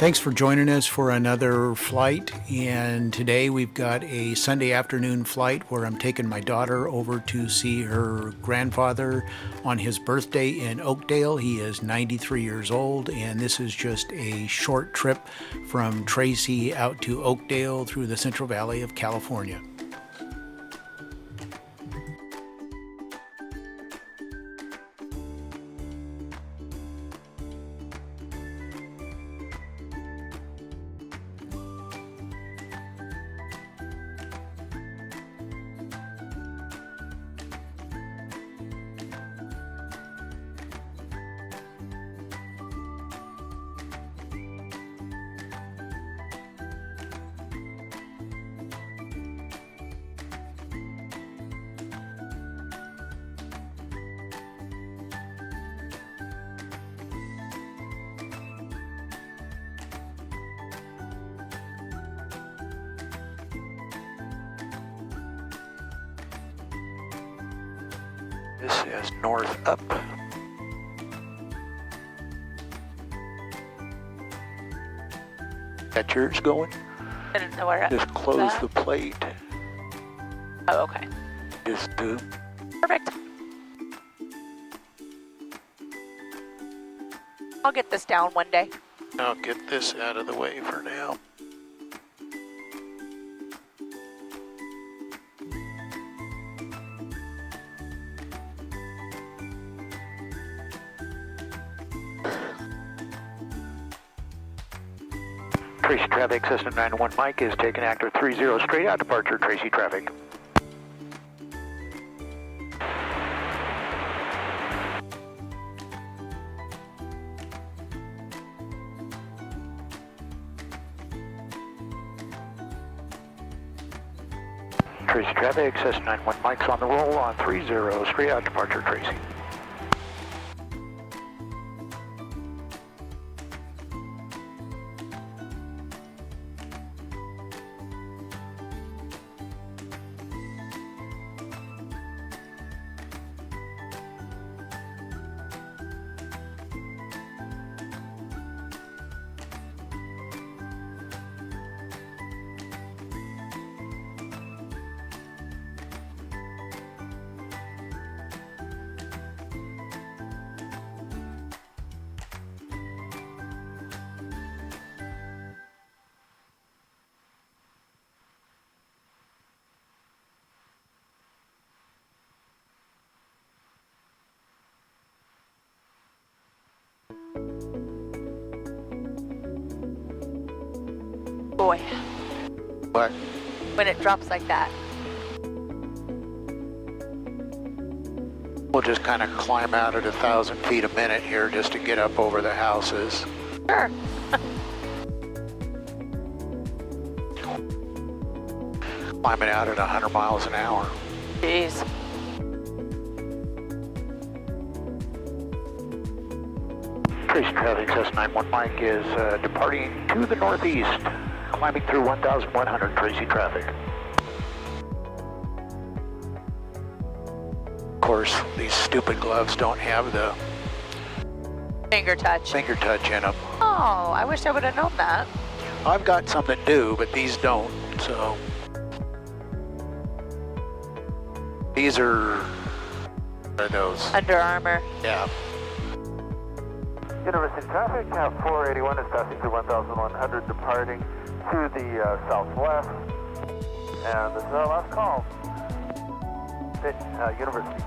Thanks for joining us for another flight, and today we've got a Sunday afternoon flight where I'm taking my daughter over to see her grandfather on his birthday in Oakdale. He is 93 years old, and this is just a short trip from Tracy out to Oakdale through the Central Valley of California. This is north up. Got yours going? I didn't know where. Just close the plate. Oh, okay. Just do. Perfect. I'll get this down one day. I'll get this out of the way for now. Tracy traffic, system 91 Mike is taking active 30 straight out departure, Tracy traffic. Tracy traffic, system 91 Mike's on the roll on 30 straight out departure, Tracy. Boy. What? When it drops like that. We'll just kind of climb out at 1,000 feet a minute here just to get up over the houses. Sure. Climbing out at 100 miles an hour. Jeez. Tracy traffic, S91 Mike is departing to the northeast, climbing through 1,100, Tracy traffic. Of course, these stupid gloves don't have the Finger touch. finger touch in them. Oh, I wish I would have known that. I've got some that do, but these don't, so. These are, what are those? Under Armour. Yeah. University traffic, Cap 481 is passing through 1,100, departing to the southwest. And this is our last call. University.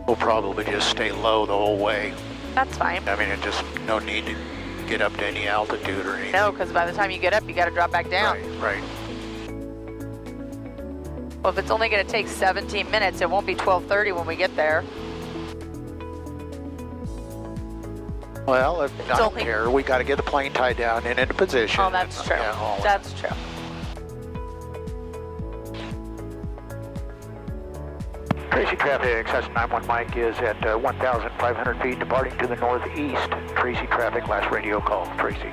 We'll probably just stay low the whole way. That's fine. I mean, it just no need to get up to any altitude or anything. No, because by the time you get up, you got to drop back down. Right. Well, if it's only going to take 17 minutes, it won't be 12:30 when we get there. Well, I don't care. We got to get the plane tied down and into position. Oh, that's true. Yeah, that's true. Tracy traffic, Cessna 91 Mike is at 1,500 feet, departing to the northeast. Tracy traffic, last radio call. Tracy.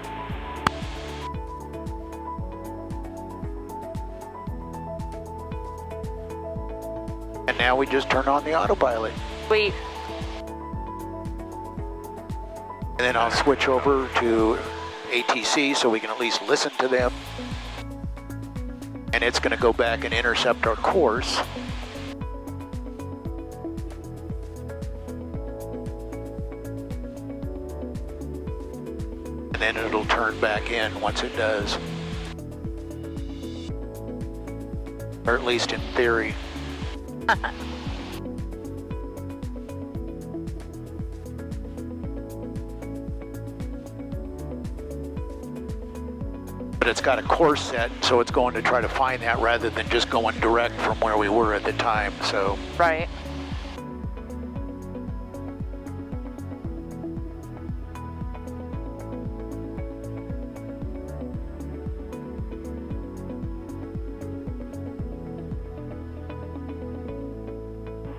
now we just turn on the autopilot. Sweet. And then I'll switch over to ATC so we can at least listen to them. And it's going to go back and intercept our course. And then it'll turn back in once it does. Or at least in theory. But it's got a course set, so it's going to try to find that rather than just going direct from where we were at the time, so. Right.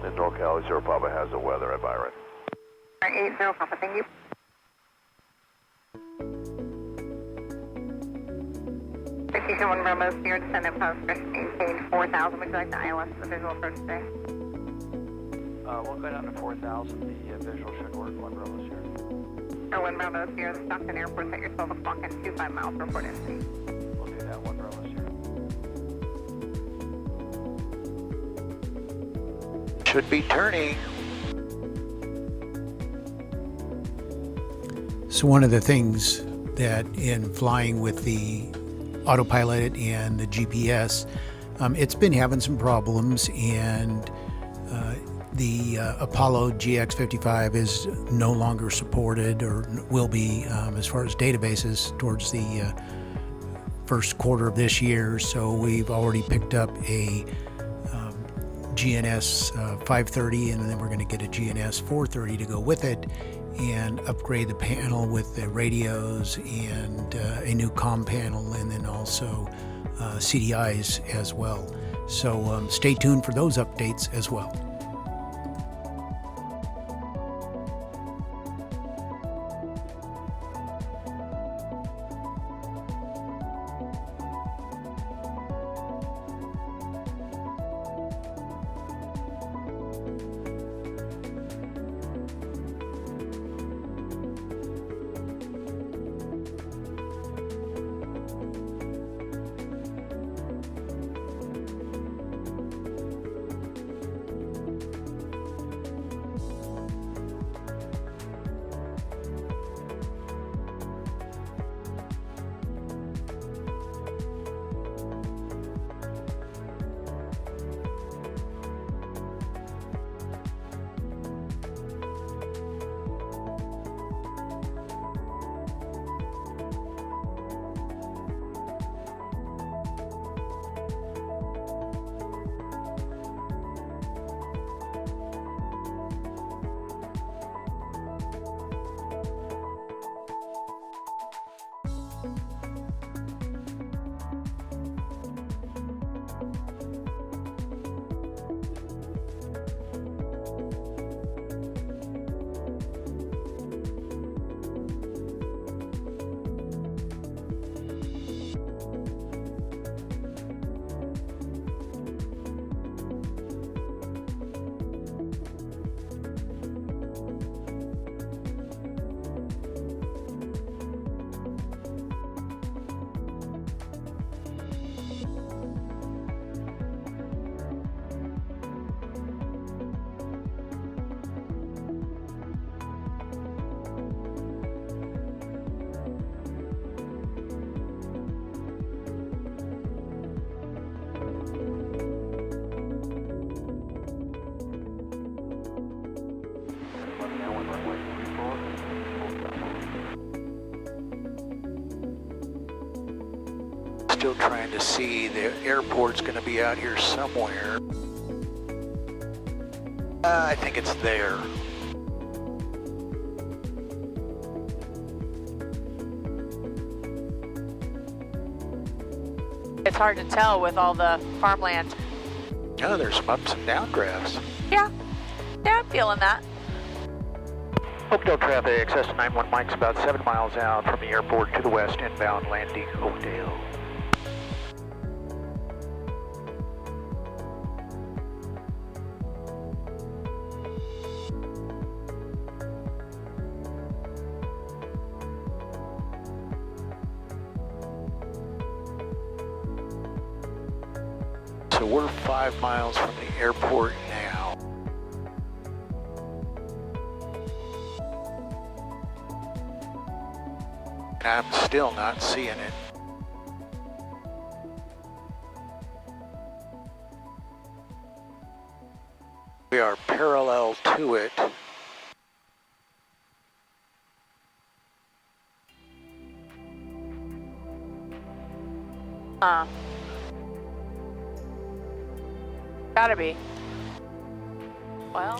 In NorCal, 0 Papa has the weather at Byron. 80 Papa, thank you. Station 1 Bravo, Sierra descendant post, maintain 4,000. Would you like the ILS for the visual approach today? We'll go down to 4,000. The visual should work. 1 Bravo Sierra. Or 1 Bravo, Sierra, the Stockton Airport at your 12 o'clock and 25 miles report in. We'll do that. 1 Bravo Sierra. Should be turning. So one of the things that in flying with the autopilot and the GPS, it's been having some problems, and the Apollo GX55 is no longer supported, or will be as far as databases towards the first quarter of this year. So we've already picked up a GNS 530, and then we're going to get a GNS 430 to go with it, and upgrade the panel with the radios and a new comm panel, and then also CDIs as well. So stay tuned for those updates as well. Still trying to see, the airport's going to be out here somewhere. I think it's there. It's hard to tell with all the farmland. Oh, there's some ups and downdrafts. Yeah, I'm feeling that. Oakdale traffic, access to 91 Mike's about 7 miles out from the airport to the west, inbound landing Oakdale. So we're 5 miles from the airport now. And I'm still not seeing it. We are parallel to it. Gotta be. Well,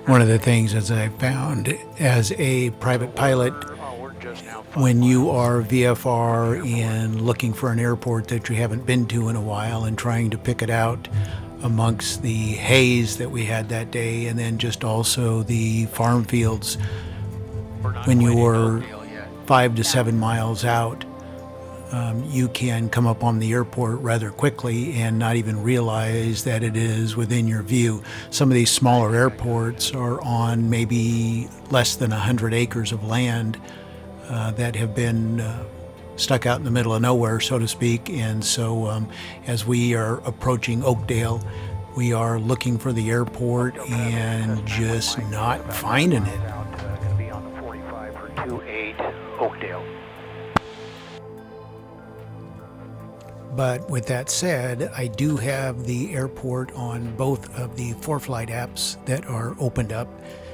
One of the things as I found as a private pilot, when you are VFR and looking for an airport that you haven't been to in a while and trying to pick it out amongst the haze that we had that day, and then just also the farm fields, when you were 5 to 7 miles out, you can come up on the airport rather quickly and not even realize that it is within your view. Some of these smaller airports are on maybe less than 100 acres of land that have been stuck out in the middle of nowhere, so to speak. And so as we are approaching Oakdale, we are looking for the airport and just not finding it. Going to be on the 45 for 28 Oakdale. But with that said, I do have the airport on both of the ForeFlight apps that are opened up.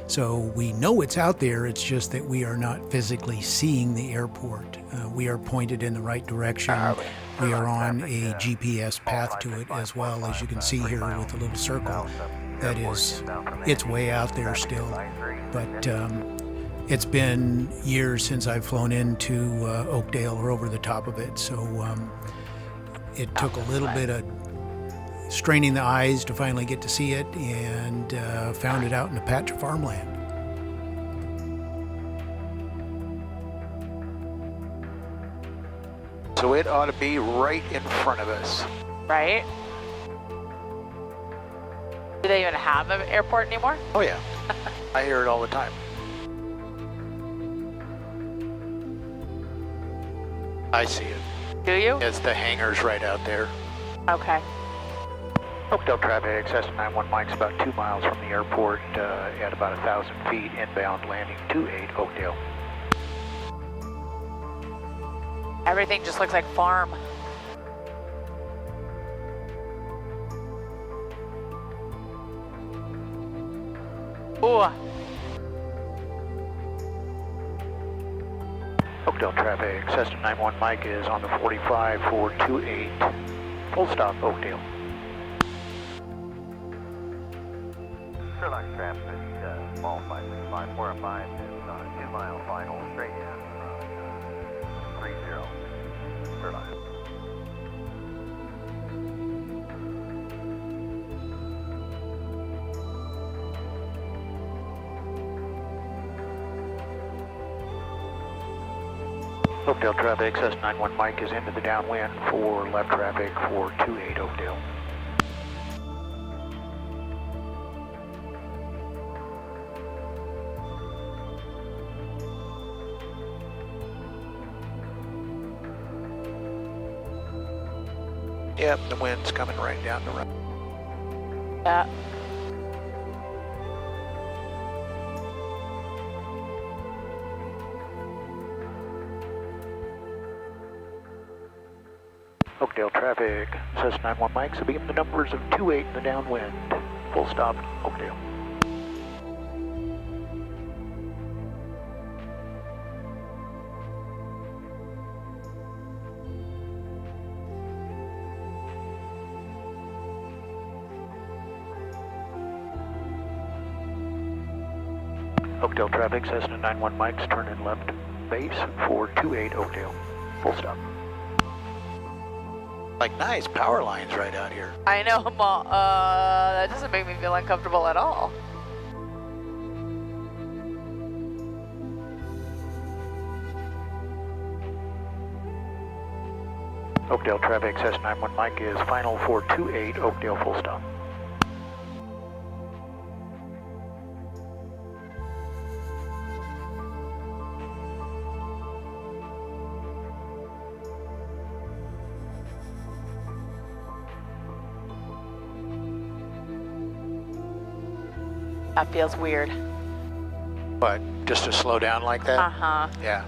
So we know it's out there, it's just that we are not physically seeing the airport. We are pointed in the right direction. We are on a GPS path to it as well, as you can see here with the little circle. That is, it's way out there still. But it's been years since I've flown into Oakdale or over the top of it. So it took a little bit of straining the eyes to finally get to see it, and found it out in a patch of farmland. So it ought to be right in front of us. right? Do they even have an airport anymore? Oh yeah, I hear it all the time. I see it. Do you? It's the hangars right out there. Okay. Oakdale traffic, access to 91 Mike's about 2 miles from the airport at about 1,000 feet, inbound landing 28 Oakdale. Everything just looks like farm. Ooh. Oakdale traffic, access to 91 Mike is on the 45 for 28. Full stop, Oakdale. Sherlock traffic, small 565, 405 is 2 mile final, straight in, 30, Sherlock. Oakdale traffic, access 91 Mike is into the downwind for left traffic for 28 Oakdale. Yep, the wind's coming right down the road. Yeah. Oakdale traffic, says 91 Mike, so begin the numbers of 28 in the downwind. Full stop, Oakdale. Oakdale traffic, Cessna 91 Mike's turn in left base for 28 Oakdale. Full stop. Like nice power lines right out here. I know, that doesn't make me feel uncomfortable at all. Oakdale traffic, Cessna 91 Mike is final for 28 Oakdale, full stop. That feels weird. But just to slow down like that? Uh-huh. Yeah.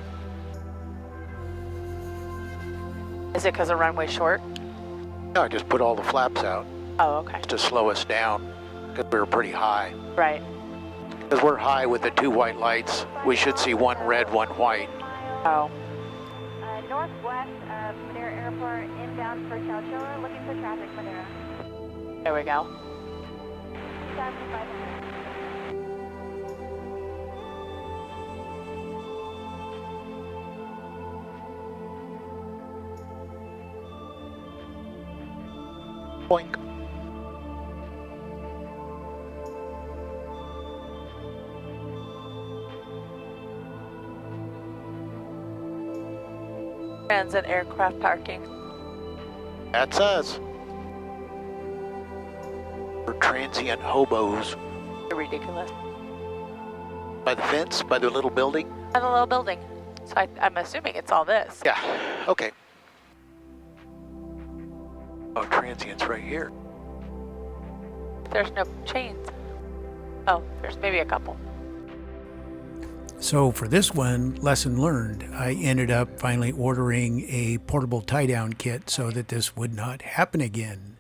Is it because the runway's short? No, I just put all the flaps out Oh, okay. to slow us down because we were pretty high. Right. Because we're high with the 2 white lights, we should see 1 red, 1 white. Oh. Northwest of Madera Airport, inbound for Chowchilla, looking for traffic, Madera. There we go. 2,500. Boink. Transit aircraft parking. That's us. We're transient hobos. You're ridiculous. By the fence? By the little building? And a little building. So I'm assuming it's all this. Yeah, okay. Oh, transient's right here. There's no chains. Oh, there's maybe a couple. So for this one, lesson learned, I ended up finally ordering a portable tie-down kit so that this would not happen again.